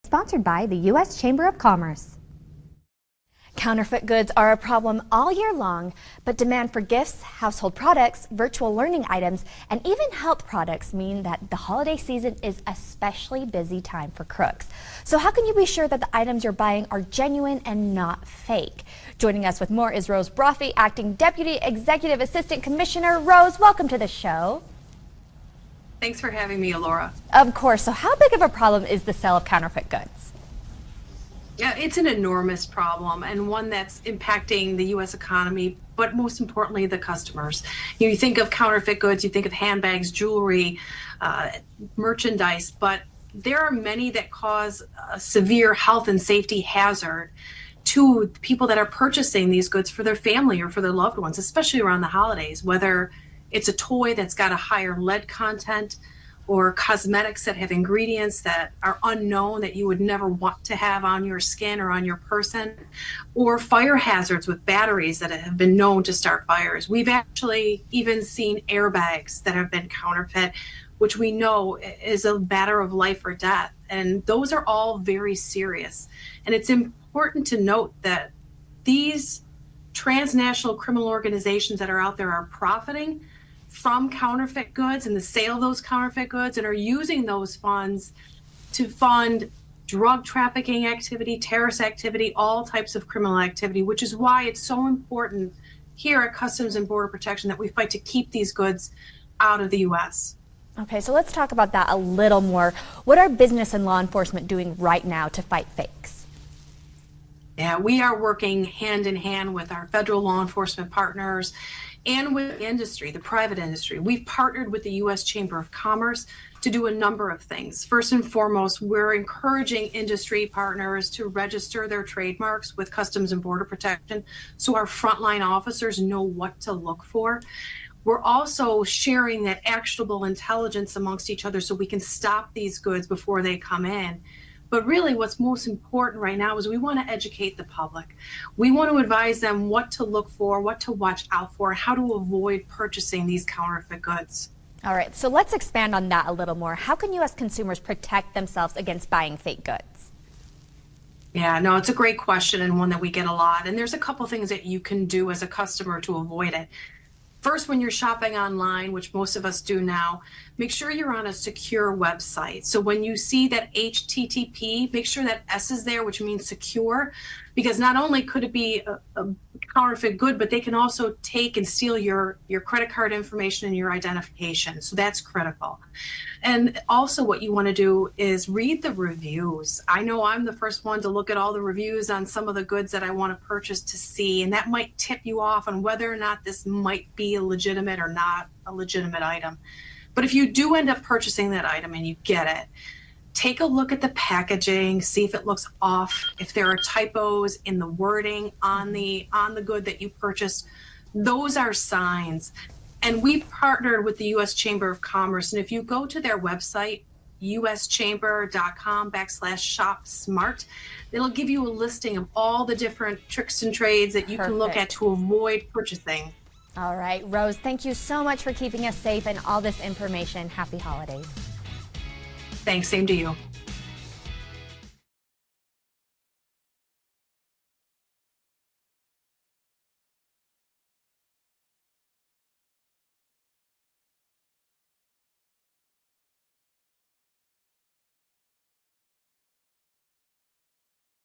sponsored by the U.S. Chamber of Commerce. Counterfeit goods are a problem all year long, but demand for gifts, household products, virtual learning items, and even health products mean that the holiday season is especially busy time for crooks. So how can you be sure that the items you're buying are genuine and not fake? Joining us with more is Rose Brophy, Acting Deputy Executive Assistant Commissioner. Rose, welcome to the show. Thanks for having me, Alora. Of course. So how big of a problem is the sale of counterfeit goods? Yeah, it's an enormous problem and one that's impacting the U.S. economy, but most importantly, the customers. You think of counterfeit goods, you think of handbags, jewelry, merchandise, but there are many that cause a severe health and safety hazard to people that are purchasing these goods for their family or for their loved ones, especially around the holidays, whether it's a toy that's got a higher lead content or cosmetics that have ingredients that are unknown that you would never want to have on your skin or on your person, or fire hazards with batteries that have been known to start fires. We've actually even seen airbags that have been counterfeit, which we know is a matter of life or death. And those are all very serious. And it's important to note that these transnational criminal organizations that are out there are profiting from counterfeit goods and the sale of those counterfeit goods, and are using those funds to fund drug trafficking activity, terrorist activity, all types of criminal activity, which is why it's so important here at Customs and Border Protection that we fight to keep these goods out of the U.S. Okay, so let's talk about that a little more. What are business and law enforcement doing right now to fight fakes? Yeah, we are working hand in hand with our federal law enforcement partners and with the industry, the private industry. We've partnered with the U.S. Chamber of Commerce to do a number of things. First and foremost, we're encouraging industry partners to register their trademarks with Customs and Border Protection so our frontline officers know what to look for. We're also sharing that actionable intelligence amongst each other so we can stop these goods before they come in. But really what's most important right now is we want to educate the public. We want to advise them what to look for, what to watch out for, how to avoid purchasing these counterfeit goods. All right, so let's expand on that a little more. How can U.S. consumers protect themselves against buying fake goods? Yeah, no, it's a great question and one that we get a lot. And there's a couple things that you can do as a customer to avoid it. First, when you're shopping online, which most of us do now, make sure you're on a secure website. So when you see that HTTP, make sure that S is there, which means secure, because not only could it be a counterfeit good, but they can also take and steal your credit card information and your identification. So that's critical. And also what you want to do is read the reviews. I know I'm the first one to look at all the reviews on some of the goods that I want to purchase to see, and that might tip you off on whether or not this might be a legitimate or not a legitimate item. But if you do end up purchasing that item and you get it, take a look at the packaging, see if it looks off, if there are typos in the wording on the good that you purchased. Those are signs. And we've partnered with the U.S. Chamber of Commerce. And if you go to their website, uschamber.com/shop-smart, it'll give you a listing of all the different tricks and trades that you can look at to avoid purchasing. All right, Rose, thank you so much for keeping us safe and all this information. Happy holidays. Thanks, same to you.